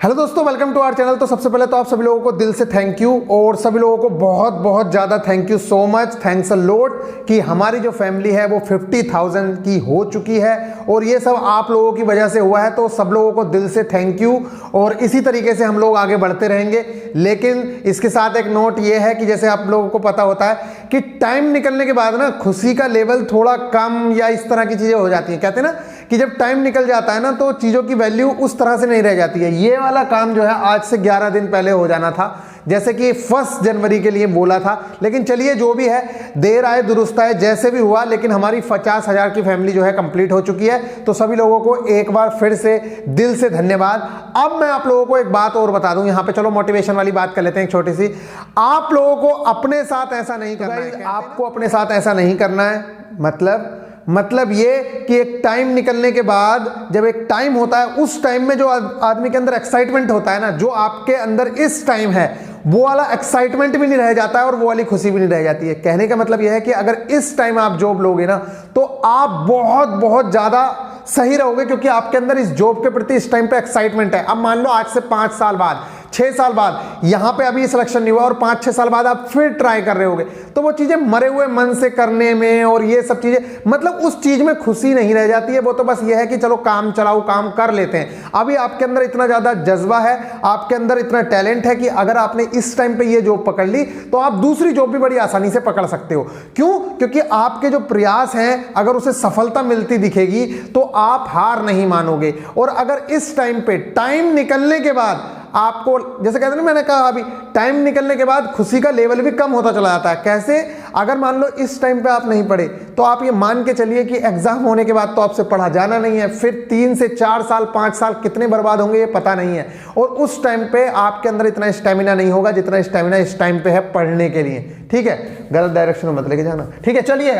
Hello दोस्तों, welcome to our channel. तो सबसे पहले तो आप सभी लोगों को दिल से थैंक यू, और सभी लोगों को बहुत बहुत ज़्यादा thank you so much, thanks a lot कि हमारी जो फैमिली है वो 50,000 की हो चुकी है और ये सब आप लोगों की वजह से हुआ है। तो सब लोगों को दिल से थैंक यू, और इसी तरीके से हम लोग आगे बढ़ते रहेंगे। लेकिन इसके साथ एक नोट ये है कि जैसे आप लोगों को पता होता है कि टाइम निकलने के बाद ना खुशी का लेवल थोड़ा कम या इस तरह की चीज़ें हो जाती हैं। कहते हैं ना कि जब टाइम निकल जाता है ना तो चीज़ों की वैल्यू उस तरह से नहीं रह जाती है। ये वाला काम जो है आज से 11 दिन पहले हो जाना था, जैसे कि 1 जनवरी के लिए बोला था। लेकिन चलिए, जो भी है, देर आए दुरुस्त आए, जैसे भी हुआ, लेकिन हमारी 50,000 की फैमिली जो है कंप्लीट हो चुकी है। तो सभी लोगों को एक बार फिर से दिल से धन्यवाद। अब मैं आप लोगों को एक बात और बता दूं यहाँ पे, चलो मोटिवेशन वाली बात कर लेते हैं एक छोटी सी। आप लोगों को अपने साथ ऐसा नहीं करना है, आपको अपने साथ ऐसा नहीं करना है। मतलब ये कि एक टाइम निकलने के बाद, जब एक टाइम होता है, उस टाइम में जो आदमी के अंदर एक्साइटमेंट होता है ना, जो आपके अंदर इस टाइम है, वो वाला एक्साइटमेंट भी नहीं रह जाता है और वो वाली खुशी भी नहीं रह जाती है। कहने का मतलब यह है कि अगर इस टाइम आप जॉब लोगे ना तो आप बहुत बहुत ज्यादा सही रहोगे, क्योंकि आपके अंदर इस जॉब के प्रति इस टाइम पे एक्साइटमेंट है। अब मान लो आज से 5 साल बाद, 6 साल बाद, यहां पे अभी सिलेक्शन नहीं हुआ और 5-6 साल बाद आप फिर ट्राई कर रहे होगे, तो वो चीजें मरे हुए मन से करने में और ये सब चीजें, मतलब उस चीज में खुशी नहीं रह जाती है। वो तो बस ये है कि चलो काम चलाओ, काम कर लेते हैं। अभी आपके अंदर इतना ज्यादा जज्बा है, आपके अंदर इतना टैलेंट है कि अगर आपने इस टाइम पे ये जॉब पकड़ ली तो आप दूसरी जॉब भी बड़ी आसानी से पकड़ सकते हो। क्यों? क्योंकि आपके जो प्रयास हैं, अगर उसे सफलता मिलती दिखेगी तो आप हार नहीं मानोगे। और अगर इस टाइम पे, टाइम निकलने के बाद आपको, जैसे कहते हैं ना, मैंने कहा अभी, टाइम निकलने के बाद खुशी का लेवल भी कम होता चला जाता है। कैसे? अगर मान लो इस टाइम पे आप नहीं पढ़े तो आप ये मान के चलिए कि एग्जाम होने के बाद तो आपसे पढ़ा जाना नहीं है, फिर 3 से 4 साल 5 साल कितने बर्बाद होंगे ये पता नहीं है। और उस टाइम पे आपके अंदर इतना स्टेमिना नहीं होगा जितना स्टेमिना इस टाइम पे है पढ़ने के लिए। ठीक है, गलत डायरेक्शन में मत लेके जाना। ठीक है, चलिए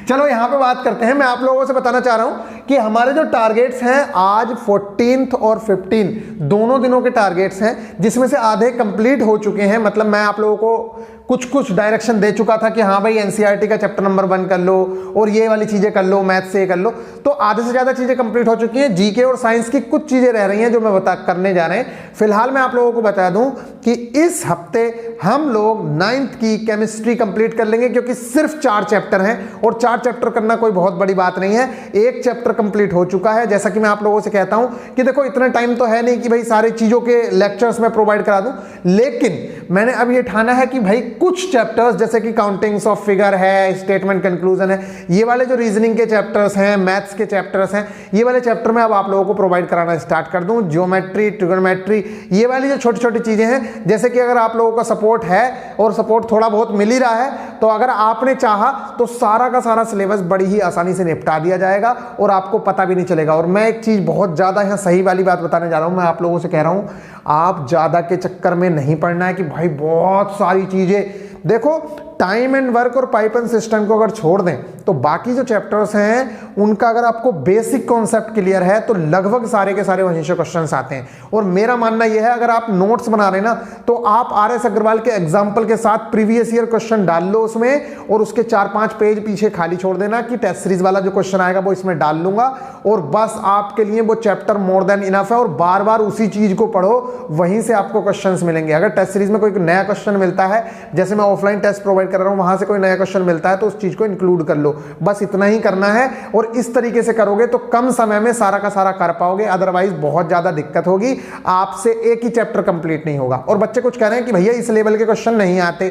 चलो यहां पे बात करते हैं। मैं आप लोगों से बताना चाह रहा हूं कि हमारे जो टारगेट्स हैं आज 14th और 15 दोनों दिनों के टारगेट्स हैं, जिसमें से आधे कंप्लीट हो चुके हैं। मतलब मैं आप लोगों को कुछ डायरेक्शन दे चुका था कि हाँ भाई एनसीईआरटी का चैप्टर नंबर 1 कर लो और ये वाली चीजें कर लो, मैथ से ये कर लो। तो आधे से ज्यादा चीजें कंप्लीट हो चुकी हैं। जीके और साइंस की कुछ चीजें रह रही हैं जो मैं करने जा रहे हैं। फिलहाल मैं आप लोगों को बता दूं कि इस हफ्ते हम लोग 9th की केमिस्ट्री कंप्लीट कर लेंगे, क्योंकि सिर्फ 4 चैप्टर हैं और 4 चैप्टर करना कोई बहुत बड़ी बात नहीं है। 1 चैप्टर कंप्लीट हो चुका है। जैसा कि मैं आप लोगों से कहता हूं कि देखो, इतना टाइम तो है नहीं कि भाई सारी चीजों के लेक्चर्स में प्रोवाइड करा दूं, लेकिन मैंने अब ये ठाना है कि भाई कुछ चैप्टर्स, जैसे कि काउंटिंग्स ऑफ फिगर है, स्टेटमेंट कंक्लूजन है, ये वाले जो रीजनिंग के चैप्टर्स हैं, मैथ्स के चैप्टर्स हैं, ये वाले चैप्टर में अब आप लोगों को प्रोवाइड कराना स्टार्ट कर दूं। ज्योमेट्री, ट्रिगोनोमेट्री, ये वाली जो छोटी छोटी चीजें हैं, जैसे कि अगर आप लोगों का सपोर्ट है और सपोर्ट थोड़ा बहुत मिल ही रहा है, तो अगर आपने चाहा तो सारा का सारा सिलेबस बड़ी ही आसानी से निपटा दिया जाएगा और आपको पता भी नहीं चलेगा। और मैं एक चीज बहुत ज्यादा यहाँ सही वाली बात बताने जा रहा हूं। मैं आप लोगों से कह रहा हूं, आप ज्यादा के चक्कर में नहीं पड़ना है कि भाई बहुत सारी चीजें। देखो, टाइम एंड वर्क और पाइपन सिस्टम को अगर छोड़ दें तो बाकी जो चैप्टर्स हैं उनका अगर आपको बेसिक कॉन्सेप्ट क्लियर है तो लगभग सारे के सारे वहीं से क्वेश्चंस आते हैं। और मेरा मानना यह है, अगर आप नोट्स बना रहे हैं ना, तो आप RS अग्रवाल के एग्जाम्पल के साथ प्रीवियस ईयर क्वेश्चन डाल लो उसमें, और उसके 4-5 पेज पीछे खाली छोड़ देना कि टेस्ट सीरीज वाला जो क्वेश्चन आएगा वो इसमें डाल लूंगा, और बस आपके लिए वो चैप्टर मोर देन इनफ है। और बार बार उसी चीज को पढ़ो, वहीं से आपको क्वेश्चंस मिलेंगे। अगर टेस्ट सीरीज में कोई नया क्वेश्चन मिलता है, जैसे मैं ऑफलाइन टेस्ट प्रोवाइड कर रहा हूं, वहां से कोई नया क्वेश्चन मिलता है तो उस चीज को इंक्लूड कर लो। बस इतना ही करना है, और इस तरीके से करोगे तो कम समय में सारा का सारा कर पाओगे। अदरवाइज बहुत ज्यादा दिक्कत होगी, आपसे एक ही चैप्टर कंप्लीट नहीं होगा। और बच्चे कुछ कह रहे हैं कि भैया इस लेवल के क्वेश्चन नहीं आते।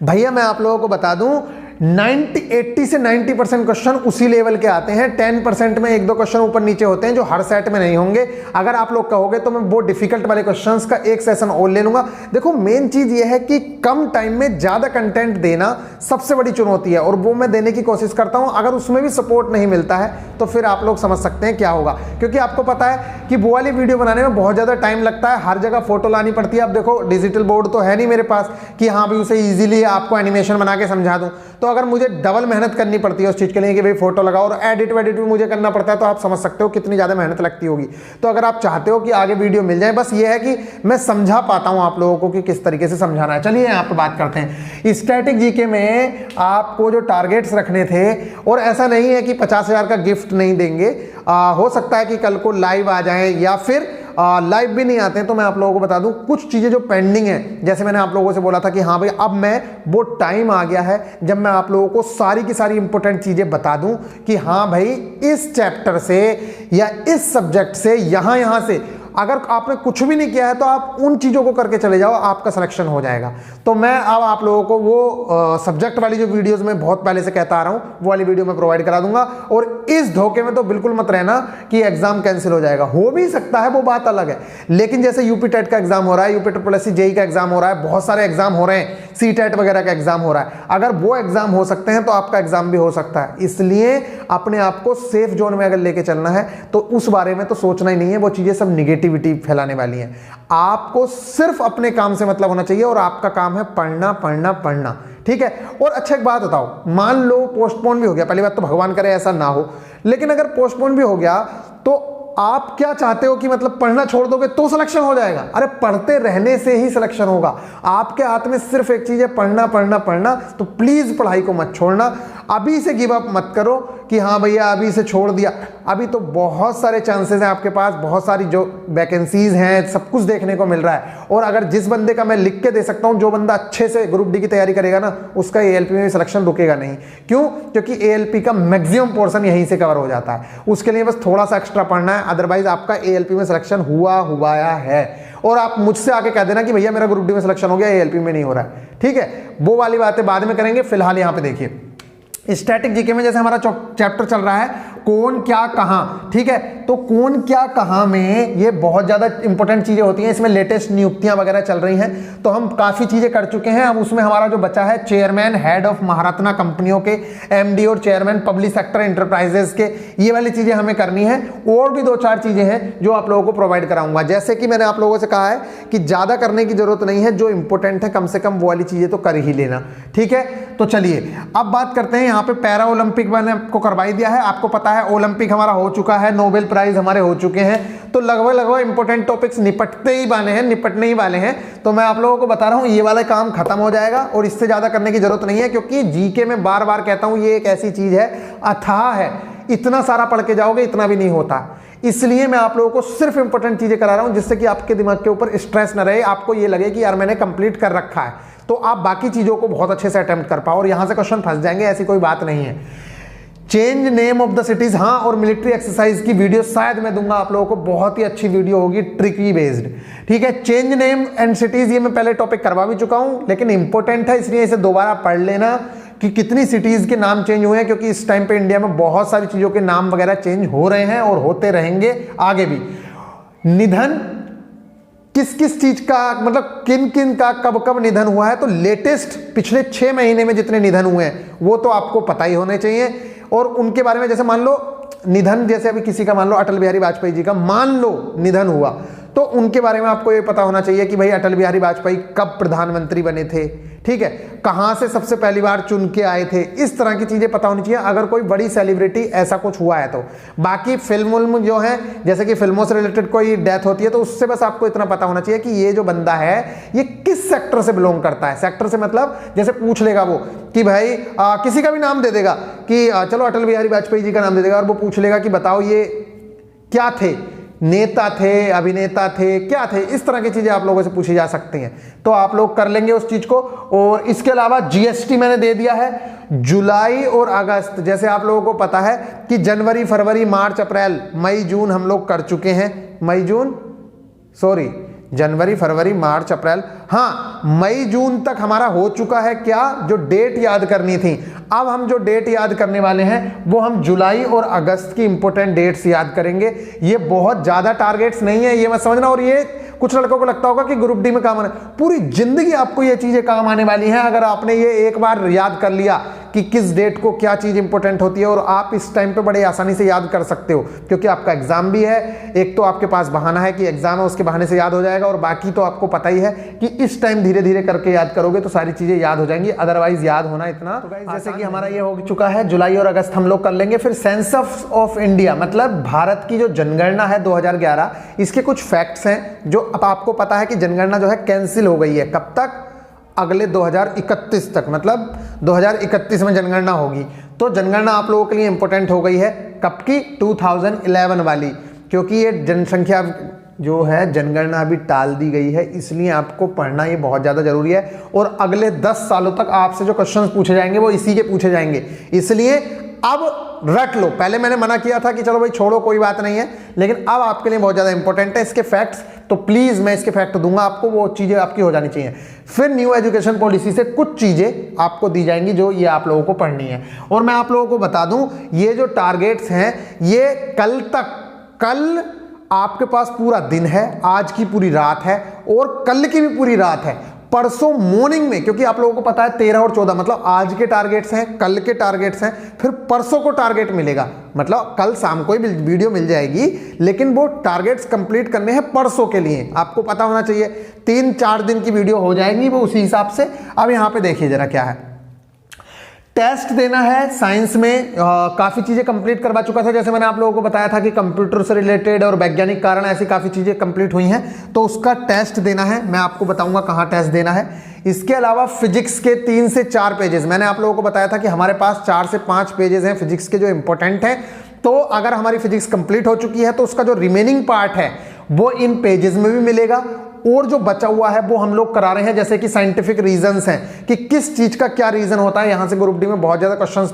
भैया मैं आप लोगों को बता दूं, 80 से 90% क्वेश्चन उसी लेवल के आते हैं। 10% में 1-2 क्वेश्चन ऊपर नीचे होते हैं जो हर सेट में नहीं होंगे। अगर आप लोग कहोगे तो मैं वो डिफिकल्ट वाले क्वेश्चंस का एक सेशन और ले लूंगा। देखो, मेन चीज ये है कि कम टाइम में ज्यादा कंटेंट देना सबसे बड़ी चुनौती है, और वो मैं देने की कोशिश करता हूं। अगर उसमें भी सपोर्ट नहीं मिलता है तो फिर आप लोग समझ सकते हैं क्या होगा, क्योंकि आपको पता है कि वो वाली वीडियो बनाने में बहुत ज्यादा टाइम लगता है, हर जगह फोटो लानी पड़ती है। अब देखो, डिजिटल बोर्ड तो है नहीं मेरे पास कि हाँ भाई उसे इजीली आपको एनिमेशन बना के समझा दूं। तो अगर मुझे डबल मेहनत करनी पड़ती है उस चीज के लिए कि भाई फोटो लगाओ और एडिट वेडिट भी मुझे करना पड़ता है, तो आप समझ सकते हो कितनी ज्यादा मेहनत लगती होगी। तो अगर आप चाहते हो कि आगे वीडियो मिल जाए, बस ये है कि मैं समझा पाता हूं आप लोगों को कि किस तरीके से समझाना है। चलिए यहाँ पे बात करते हैं। स्टैटिक जीके में आपको जो टारगेट्स रखने थे, और ऐसा नहीं है कि 50,000 का गिफ्ट नहीं देंगे, हो सकता है कि कल को लाइव आ जाए या फिर लाइव भी नहीं आते हैं, तो मैं आप लोगों को बता दूं कुछ चीज़ें जो पेंडिंग हैं। जैसे मैंने आप लोगों से बोला था कि हाँ भाई अब मैं वो टाइम आ गया है जब मैं आप लोगों को सारी की सारी इंपॉर्टेंट चीज़ें बता दूं कि हाँ भाई इस चैप्टर से या इस सब्जेक्ट से यहाँ से अगर आपने कुछ भी नहीं किया है तो आप उन चीज़ों को करके चले जाओ, आपका सिलेक्शन हो जाएगा। तो मैं अब आप लोगों को वो सब्जेक्ट वाली जो वीडियोस में बहुत पहले से कहता आ रहा हूँ वो वाली वीडियो मैं प्रोवाइड करा दूंगा। और इस धोखे में तो बिल्कुल मत रहना कि एग्जाम कैंसिल हो जाएगा, हो भी सकता है, वो बात अलग है। लेकिन जैसे यूपी टेट का एग्जाम हो रहा है, यूपी ट्रिपल जेई का एग्जाम हो रहा है, बहुत सारे एग्जाम हो रहे हैं, सी टेट वगैरह का एग्जाम हो रहा है, अगर वो एग्जाम हो सकते हैं तो आपका एग्जाम भी हो सकता है। इसलिए अपने आप को सेफ जोन में अगर लेके चलना है तो उस बारे में तो सोचना ही नहीं है, वो चीजें सब निगेटिविटी फैलाने वाली हैं। आपको सिर्फ अपने काम से मतलब होना चाहिए और आपका काम है पढ़ना पढ़ना पढ़ना, ठीक है। और अच्छा एक बात बताओ, मान लो पोस्टपोन भी हो गया, पहली बात तो भगवान करे ऐसा ना हो, लेकिन अगर पोस्टपोन भी हो गया तो आप क्या चाहते हो कि मतलब पढ़ना छोड़ दोगे तो सिलेक्शन हो जाएगा? अरे पढ़ते रहने से ही सिलेक्शन होगा। आपके हाथ में सिर्फ एक चीज है, पढ़ना पढ़ना पढ़ना। तो प्लीज पढ़ाई को मत छोड़ना, अभी से गिव अप मत करो कि हाँ भैया अभी से छोड़ दिया। अभी तो बहुत सारे चांसेस हैं आपके पास, बहुत सारी जो वैकेंसीज हैं, सब कुछ देखने को मिल रहा है। और अगर जिस बंदे का मैं लिख के दे सकता हूं, जो बंदा अच्छे से ग्रुप डी की तैयारी करेगा ना, उसका एएलपी में सिलेक्शन रुकेगा नहीं। क्यों? क्योंकि एएलपी का मैक्सिमम पोर्शन यहीं से कवर हो जाता है। उसके लिए बस थोड़ा सा एक्स्ट्रा पढ़ना है, अदरवाइज आपका एएलपी में सिलेक्शन हुआया है। और आप मुझसे आके कह देना कि भैया मेरा ग्रुप डी में सिलेक्शन हो गया, एएलपी में नहीं हो रहा है, ठीक है। वो वाली बातें बाद में करेंगे। फिलहाल यहां पे देखिए स्टैटिक जीके में जैसे हमारा चैप्टर चल रहा है कौन क्या कहां, ठीक है। तो कौन क्या कहां में ये बहुत ज्यादा इंपॉर्टेंट चीजें होती हैं, इसमें लेटेस्ट नियुक्तियां वगैरह चल रही हैं। तो हम काफी चीजें कर चुके हैं। अब उसमें हमारा जो बचा है चेयरमैन हेड ऑफ महारत्ना कंपनियों के, एमडी और चेयरमैन पब्लिक सेक्टर एंटरप्राइजेस के, ये वाली चीजें हमें करनी है। और भी 2-4 चीजें हैं जो आप लोगों को प्रोवाइड कराऊंगा। जैसे कि मैंने आप लोगों से कहा है कि ज्यादा करने की जरूरत नहीं है, जो इंपॉर्टेंट है कम से कम वो वाली चीजें तो कर ही लेना, ठीक है। तो चलिए अब बात करते हैं, यहाँ पे पैरा ओलंपिक मैंने आपको करवाई दिया है। आपको पता है ओलंपिक हमारा हो चुका है, नोबेल प्राइज हमारे हो चुके हैं, तो लगभग इंपॉर्टेंट टॉपिक्स निपटने ही वाले हैं। तो मैं आप लोगों को बता रहा हूं ये वाला काम खत्म हो जाएगा और इससे ज्यादा करने की जरूरत नहीं है, क्योंकि जीके में बार बार कहता हूं ये एक ऐसी चीज है, अथाह है, इतना सारा पढ़ के जाओगे इतना भी नहीं होता। इसलिए मैं आप लोगों को सिर्फ इंपॉर्टेंट चीजें करा रहा हूं, जिससे कि आपके दिमाग के ऊपर स्ट्रेस न रहे, आपको ये लगे कि यार मैंने कंप्लीट कर रखा है, तो आप बाकी चीजों को बहुत अच्छे से अटेम्प्ट कर पाओ और यहां से क्वेश्चन फंस जाएंगे, ऐसी कोई बात नहीं है। Change name of the cities, हाँ, और मिलिट्री एक्सरसाइज की वीडियो शायद मैं दूंगा आप लोगों को, बहुत ही अच्छी वीडियो होगी, ट्रिकी बेस्ड, ठीक है। चेंज नेम एंड सिटीज ये मैं पहले टॉपिक करवा भी चुका हूं, लेकिन इंपॉर्टेंट है इसलिए इसे दोबारा पढ़ लेना कि कितनी सिटीज के नाम चेंज हुए हैं, क्योंकि इस टाइम पे इंडिया में बहुत सारी चीजों के नाम वगैरह चेंज हो रहे हैं और होते रहेंगे आगे भी। निधन किस किस चीज का, मतलब किन किन का कब कब निधन हुआ है, तो लेटेस्ट पिछले 6 महीने में जितने निधन हुए हैं वो तो आपको पता ही होने चाहिए। और उनके बारे में जैसे मान लो निधन, जैसे अभी किसी का मान लो अटल बिहारी वाजपेयी जी का मान लो निधन हुआ, तो उनके बारे में आपको ये पता होना चाहिए कि भाई अटल बिहारी वाजपेयी कब प्रधानमंत्री बने थे, ठीक है, कहां से सबसे पहली बार चुन के आए थे, इस तरह की चीजें पता होनी चाहिए अगर कोई बड़ी सेलिब्रिटी ऐसा कुछ हुआ है तो। बाकी फिल्म जो है, जैसे कि फिल्मों से रिलेटेड कोई डेथ होती है तो उससे बस आपको इतना पता होना चाहिए कि ये जो बंदा है ये किस सेक्टर से बिलोंग करता है। सेक्टर से मतलब जैसे पूछ लेगा वो कि भाई किसी का भी नाम दे देगा कि चलो अटल बिहारी वाजपेयी जी का नाम दे देगा और वो पूछ लेगा कि बताओ ये क्या थे, नेता थे, अभिनेता थे, क्या थे, इस तरह की चीजें आप लोगों से पूछी जा सकती हैं, तो आप लोग कर लेंगे उस चीज को। और इसके अलावा जीएसटी मैंने दे दिया है, जुलाई और अगस्त, जैसे आप लोगों को पता है कि जनवरी फरवरी मार्च अप्रैल मई जून हम लोग कर चुके हैं, जनवरी फरवरी मार्च अप्रैल, हाँ मई जून तक हमारा हो चुका है। क्या? जो डेट याद करनी थी। अब हम जो डेट याद करने वाले हैं वो हम जुलाई और अगस्त की इंपॉर्टेंट डेट्स याद करेंगे। ये बहुत ज्यादा टारगेट्स नहीं है, ये मत समझना। और ये कुछ लड़कों को लगता होगा कि ग्रुप डी में काम आने, पूरी जिंदगी आपको ये चीजें काम आने वाली हैं अगर आपने ये एक बार याद कर लिया कि किस डेट को क्या चीज इंपॉर्टेंट होती है। और आप इस टाइम पे बड़े आसानी से याद कर सकते हो क्योंकि आपका एग्जाम भी है। एक तो आपके पास बहाना है कि एग्जाम है, उसके बहाने से याद हो जाएगा, और बाकी तो आपको पता ही है कि इस टाइम धीरे धीरे करके याद करोगे तो सारी चीजें याद हो जाएंगी, अदरवाइज याद होना इतना तो गाइस जैसे कि हमारा ये हो चुका है। जुलाई और अगस्त हम लोग कर लेंगे। फिर सेंसस ऑफ इंडिया, मतलब भारत की जो जनगणना है 2011, इसके कुछ फैक्ट्स हैं जो अब आपको पता है कि जनगणना जो है कैंसिल हो गई है। कब तक? अगले 2031 तक, मतलब 2031 में जनगणना होगी। तो जनगणना आप लोगों के लिए इंपॉर्टेंट हो गई है। कब की? 2011 वाली, क्योंकि ये जनसंख्या जो है जनगणना अभी टाल दी गई है, इसलिए आपको पढ़ना ये बहुत ज़्यादा जरूरी है। और अगले 10 सालों तक आपसे जो क्वेश्चंस पूछे जाएंगे वो इसी के पूछे जाएंगे, इसलिए अब रट लो। पहले मैंने मना किया था कि चलो भाई छोड़ो कोई बात नहीं है, लेकिन अब आपके लिए बहुत ज़्यादा इंपॉर्टेंट है इसके फैक्ट्स, तो प्लीज़ मैं इसके फैक्ट दूंगा आपको, वो चीज़ें आपकी हो जानी चाहिए। फिर न्यू एजुकेशन पॉलिसी से कुछ चीज़ें आपको दी जाएंगी जो ये आप लोगों को पढ़नी है। और मैं आप लोगों को बता दूं, ये जो टारगेट्स हैं ये कल आपके पास पूरा दिन है, आज की पूरी रात है और कल की भी पूरी रात है। परसों मॉर्निंग में, क्योंकि आप लोगों को पता है 13 और 14 मतलब आज के टारगेट्स हैं, कल के टारगेट्स हैं, फिर परसों को टारगेट मिलेगा, मतलब कल शाम को ही वीडियो मिल जाएगी, लेकिन वो टारगेट्स कंप्लीट करने हैं परसों के लिए। आपको पता होना चाहिए 3-4 दिन की वीडियो हो जाएंगी वो उसी हिसाब से। अब यहां पे देखिए जरा क्या है, टेस्ट देना है साइंस में। काफ़ी चीज़ें कंप्लीट करवा चुका था, जैसे मैंने आप लोगों को बताया था कि कंप्यूटर से रिलेटेड और वैज्ञानिक कारण ऐसी काफ़ी चीज़ें कंप्लीट हुई हैं, तो उसका टेस्ट देना है। मैं आपको बताऊंगा कहाँ टेस्ट देना है। इसके अलावा फिजिक्स के 3 से 4 पेजेस, मैंने आप लोगों को बताया था कि हमारे पास 4 से 5 पेजेस हैं फिजिक्स के जो इंपॉर्टेंट हैं, तो अगर हमारी फिजिक्स कंप्लीट हो चुकी है तो उसका जो रिमेनिंग पार्ट है वो इन पेजेस में भी मिलेगा, और जो बचा हुआ है वो हम लोग करा रहे हैं, जैसे कि साइंटिफिक रीजंस हैं कि किस चीज का क्या रीजन होता है। यहां से ग्रुप डी में बहुत ज्यादा क्वेश्चंस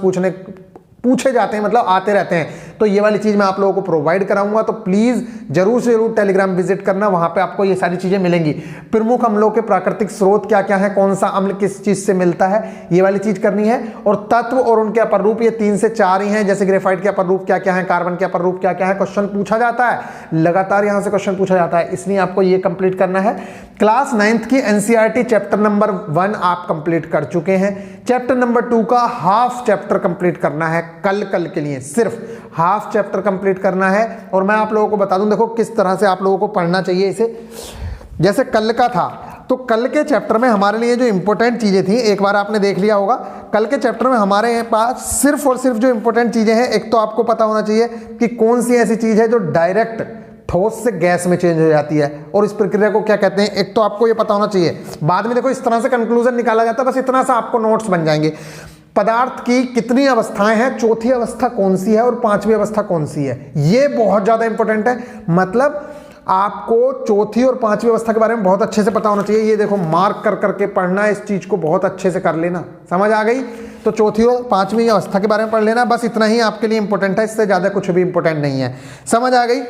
पूछे जाते हैं, मतलब आते रहते हैं, तो ये वाली चीज मैं आप लोगों को प्रोवाइड कराऊंगा, तो प्लीज जरूर से जरूर टेलीग्राम विजिट करना, वहां पे आपको ये सारी चीजें मिलेंगी। प्रमुख अम्लों के प्राकृतिक स्रोत क्या क्या है, कौन सा अम्ल किस चीज से मिलता है, ये वाली चीज करनी है। और तत्व और उनके अपर रूप, ये 3 से 4 ही हैं, जैसे ग्रेफाइट के अपर रूप क्या क्या है, कार्बन के अपर रूप क्या क्या है, क्वेश्चन पूछा जाता है लगातार, यहां से क्वेश्चन पूछा जाता है, इसलिए आपको ये कंप्लीट करना है। क्लास 9th की एनसीईआरटी चैप्टर नंबर 1 आप कंप्लीट कर चुके हैं। चैप्टर नंबर 2 का हाफ चैप्टर कंप्लीट करना है, कल के लिए सिर्फ हाफ चैप्टर कंप्लीट करना है। और मैं आप लोगों को बता दूं, देखो किस तरह से आप लोगों को पढ़ना चाहिए इसे। जैसे कल का था, तो कल के चैप्टर में हमारे लिए जो इंपॉर्टेंट चीजें थी, एक बार आपने देख लिया होगा, कल के चैप्टर में हमारे पास सिर्फ और सिर्फ जो इंपॉर्टेंट चीजें हैं, एक तो आपको पता होना चाहिए कि कौन सी ऐसी चीज है जो डायरेक्ट ठोस से गैस में चेंज हो जाती है और इस प्रक्रिया को क्या कहते हैं, एक तो आपको ये पता होना चाहिए। बाद में देखो इस तरह से कंक्लूजन निकाला जाता है, बस इतना सा आपको नोट्स बन जाएंगे। पदार्थ की कितनी अवस्थाएं हैं, चौथी अवस्था कौन सी है और 5वीं अवस्था कौन सी है, ये बहुत ज्यादा इंपॉर्टेंट है। मतलब आपको चौथी और 5वीं अवस्था के बारे में बहुत अच्छे से पता होना चाहिए। ये देखो मार्क कर करके पढ़ना, इस चीज को बहुत अच्छे से कर लेना, समझ आ गई। तो चौथी और 5वीं अवस्था के बारे में पढ़ लेना, बस इतना ही आपके लिए इंपॉर्टेंट है, इससे ज्यादा कुछ भी इंपॉर्टेंट नहीं है, समझ आ गई।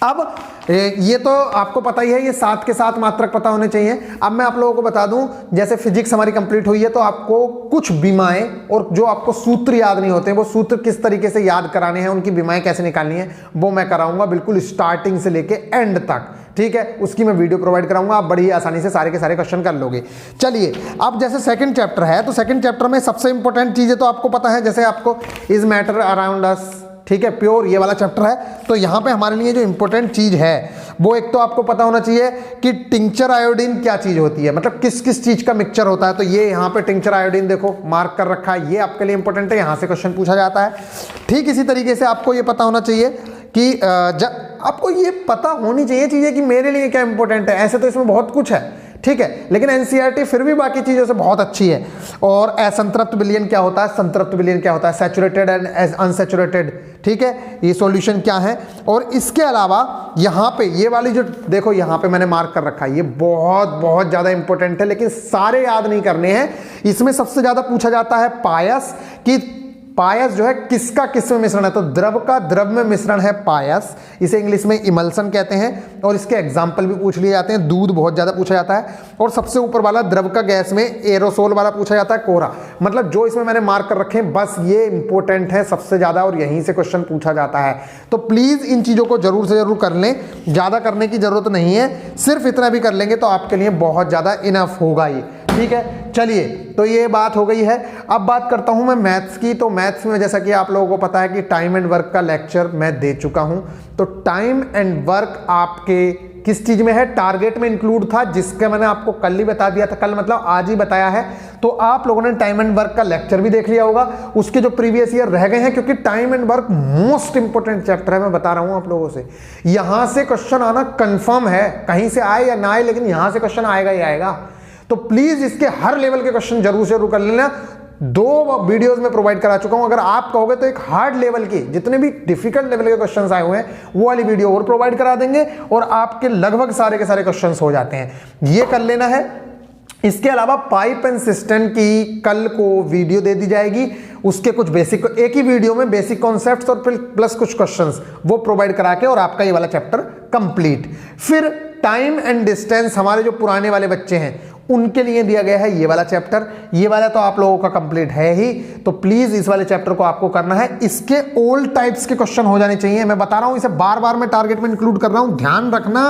अब ये तो आपको पता ही है, ये 7 के 7 मात्रक पता होने चाहिए। अब मैं आप लोगों को बता दूं, जैसे फिजिक्स हमारी कंप्लीट हुई है, तो आपको कुछ बीमाएं और जो आपको सूत्र याद नहीं होते, वो सूत्र किस तरीके से याद कराने हैं, उनकी बीमाएं कैसे निकालनी है, वो मैं कराऊंगा बिल्कुल स्टार्टिंग से लेके एंड तक, ठीक है। उसकी मैं वीडियो प्रोवाइड कराऊंगा, आप बड़ी आसानी से सारे के सारे क्वेश्चन कर लोगे। चलिए, अब जैसे सेकंड चैप्टर है, तो सेकंड चैप्टर में सबसे इंपॉर्टेंट चीजें तो आपको पता है, जैसे आपको इज मैटर अराउंड अस, ठीक है, प्योर, ये वाला चैप्टर है। तो यहां पे हमारे लिए जो इंपॉर्टेंट चीज है वो एक तो आपको पता होना चाहिए कि टिंचर आयोडीन क्या चीज होती है, मतलब किस किस चीज का मिक्सचर होता है। तो ये यहां पे टिंचर आयोडीन देखो मार्क कर रखा है, ये आपके लिए इंपॉर्टेंट है, यहां से क्वेश्चन पूछा जाता है। ठीक इसी तरीके से आपको ये पता होना चाहिए कि आपको ये पता होनी चाहिए चीजें कि मेरे लिए क्या इंपॉर्टेंट है। ऐसे तो इसमें बहुत कुछ है, ठीक है, लेकिन एनसीईआरटी फिर भी बाकी चीजों से बहुत अच्छी है। और असंतृप्त विलयन क्या होता है, संतृप्त विलयन क्या होता है, सैचुरेटेड एंड अनसैचुरेटेड, ठीक है, ये सॉल्यूशन क्या है। और इसके अलावा यहाँ पे ये वाली जो देखो, यहाँ पे मैंने मार्क कर रखा है, ये बहुत बहुत ज्यादा इंपॉर्टेंट है, लेकिन सारे याद नहीं करने हैं। इसमें सबसे ज्यादा पूछा जाता है पायस, कि पायस जो है किसका किस में मिश्रण है, तो द्रव का द्रव में मिश्रण है पायस, इसे इंग्लिश में इमल्सन कहते हैं। और इसके एग्जाम्पल भी पूछ लिए जाते हैं, दूध बहुत ज्यादा पूछा जाता है। और सबसे ऊपर वाला द्रव का गैस में एरोसोल वाला पूछा जाता है, कोहरा। मतलब जो इसमें मैंने मार्क कर रखे हैं, बस ये इंपॉर्टेंट है सबसे ज्यादा, और यहीं से क्वेश्चन पूछा जाता है। तो प्लीज इन चीजों को जरूर से जरूर कर लें, ज्यादा करने की जरूरत नहीं है, सिर्फ इतना भी कर लेंगे तो आपके लिए बहुत ज्यादा इनफ होगा ये, ठीक है। चलिए, तो ये बात हो गई है। अब बात करता हूं मैं मैथ्स की। तो मैथ्स में जैसा कि आप लोगों को पता है कि टाइम एंड वर्क का लेक्चर मैं दे चुका हूं। तो टाइम एंड वर्क आपके किस चीज में है, टारगेट में इंक्लूड था, जिसका मैंने आपको कल ही बता दिया था, कल मतलब आज ही बताया है। तो आप लोगों ने टाइम एंड वर्क का लेक्चर भी देख लिया होगा, उसके जो प्रीवियस ईयर रह गए हैं, क्योंकि time and work most important chapter है, मैं बता रहा हूं आप लोगों से। यहां से क्वेश्चन आना कंफर्म है, कहीं से आए या ना आए, लेकिन यहां से क्वेश्चन आएगा ही आएगा। तो प्लीज इसके हर लेवल के क्वेश्चन जरूर से जरूर कर लेना। 2 वीडियोस में प्रोवाइड करा चुका हूं। अगर आप कहोगे तो एक हार्ड लेवल के जितने भी डिफिकल्ट लेवल के क्वेश्चंस आए हुए हैं वो वाली वीडियो और प्रोवाइड करा देंगे और आपके लगभग सारे के सारे क्वेश्चंस हो जाते हैं, ये कर लेना है। इसके अलावा पाइप एंड सिस्टम की कल को वीडियो दे दी जाएगी, उसके कुछ बेसिक, एक ही वीडियो में बेसिक कॉन्सेप्ट्स और प्लस कुछ क्वेश्चंस वो प्रोवाइड करा के और आपका ये वाला चैप्टर कंप्लीट। फिर टाइम एंड डिस्टेंस, हमारे जो पुराने वाले बच्चे हैं उनके लिए दिया गया है ये वाला चैप्टर। ये वाला तो आप लोगों का कंप्लीट है ही, तो प्लीज इस वाले चैप्टर को आपको करना है। इसके ओल्ड टाइप्स के क्वेश्चन हो जाने चाहिए। मैं बता रहा हूं, इसे बार बार मैं टारगेट में इंक्लूड कर रहा हूं, ध्यान रखना।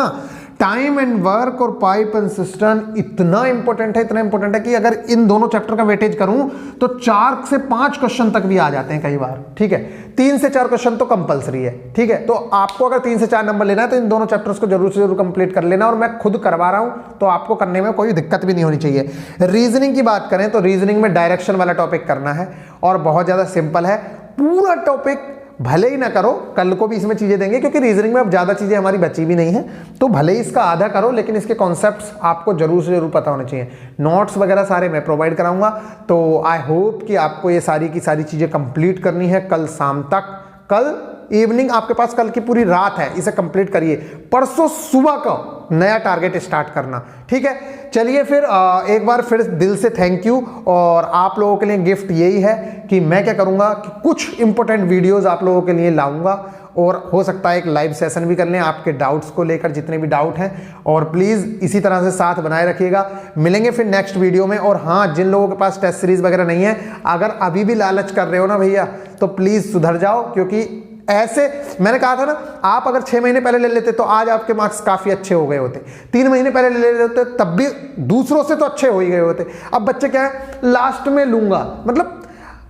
टाइम एंड वर्क और पाइप एंड सिस्टम इतना इंपॉर्टेंट है, इतना इंपॉर्टेंट है कि अगर इन दोनों चैप्टर का वेटेज करूं तो 4 से 5 क्वेश्चन तक भी आ जाते हैं कई बार, ठीक है। 3 से 4 क्वेश्चन तो कंपलसरी है, ठीक है। तो आपको अगर 3 से 4 नंबर लेना है तो इन दोनों चैप्टर्स को जरूर से जरूर कंप्लीट कर लेना, और मैं खुद करवा रहा हूं तो आपको करने में कोई दिक्कत भी नहीं होनी चाहिए। रीजनिंग की बात करें तो रीजनिंग में डायरेक्शन वाला टॉपिक करना है और बहुत ज्यादा सिंपल है। पूरा टॉपिक भले ही ना करो, कल को भी इसमें चीजें देंगे क्योंकि रीजनिंग में अब ज्यादा चीजें हमारी बची भी नहीं है, तो भले ही इसका आधा करो लेकिन इसके कॉन्सेप्ट्स आपको जरूर से जरूर पता होने चाहिए। नोट्स वगैरह सारे मैं प्रोवाइड कराऊंगा, तो आई होप कि आपको ये सारी की सारी चीजें कंप्लीट करनी है कल शाम तक। कल इवनिंग आपके पास, कल की पूरी रात है, इसे कंप्लीट करिए। परसों सुबह का नया टारगेट स्टार्ट करना, ठीक है। चलिए फिर एक बार फिर दिल से थैंक यू। और आप लोगों के लिए गिफ्ट यही है कि मैं क्या करूंगा कि कुछ इंपॉर्टेंट वीडियोस आप लोगों के लिए लाऊंगा और हो सकता है एक लाइव सेशन भी कर लें आपके डाउट्स को लेकर, जितने भी डाउट हैं। और प्लीज़ इसी तरह से साथ बनाए रखिएगा। मिलेंगे फिर नेक्स्ट वीडियो में। और हाँ, जिन लोगों के पास टेस्ट सीरीज वगैरह नहीं है, अगर अभी भी लालच कर रहे हो ना भैया, तो प्लीज़ सुधर जाओ, क्योंकि ऐसे मैंने कहा था ना, आप अगर 6 महीने पहले ले लेते तो आज आपके मार्क्स काफी अच्छे हो गए होते। 3 महीने पहले ले लेते तब भी दूसरों से तो अच्छे हो ही गए होते। अब बच्चे क्या है, लास्ट में लूंगा, मतलब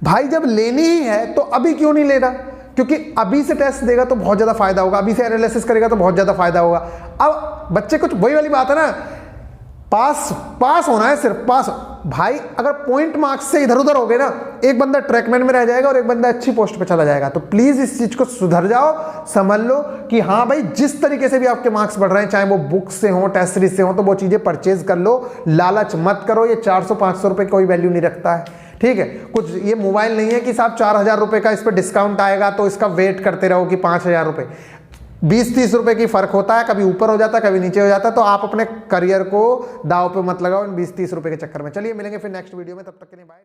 भाई जब लेनी ही है तो अभी क्यों नहीं ले रहा? क्योंकि अभी से टेस्ट देगा तो बहुत ज्यादा फायदा होगा, अभी से एनालिसिस करेगा तो बहुत ज्यादा फायदा होगा। अब बच्चे कुछ वही वाली बात है ना, पास होना है, सिर्फ पास। भाई अगर पॉइंट मार्क्स से इधर उधर हो गए ना, एक बंदा ट्रैकमैन में रह जाएगा और एक बंदा अच्छी पोस्ट पे चला जाएगा। तो प्लीज इस चीज को सुधर जाओ, समझ लो कि हाँ भाई, जिस तरीके से भी आपके मार्क्स बढ़ रहे हैं, चाहे वो बुक से हो, टेस्ट सीरीज से हो, तो वो चीजें परचेज कर लो। लालच मत करो, ये 400-500 रुपए कोई वैल्यू नहीं रखता है, ठीक है। कुछ ये मोबाइल नहीं है कि साहब 4000 रुपए का इस पर डिस्काउंट आएगा तो इसका वेट करते रहो कि 5000 रुपए। 20-30 रुपए की फर्क होता है, कभी ऊपर हो जाता है कभी नीचे हो जाता है। तो आप अपने करियर को दांव पे मत लगाओ इन 20-30 रुपए के चक्कर में। चलिए मिलेंगे फिर नेक्स्ट वीडियो में, तब तक के लिए बाय।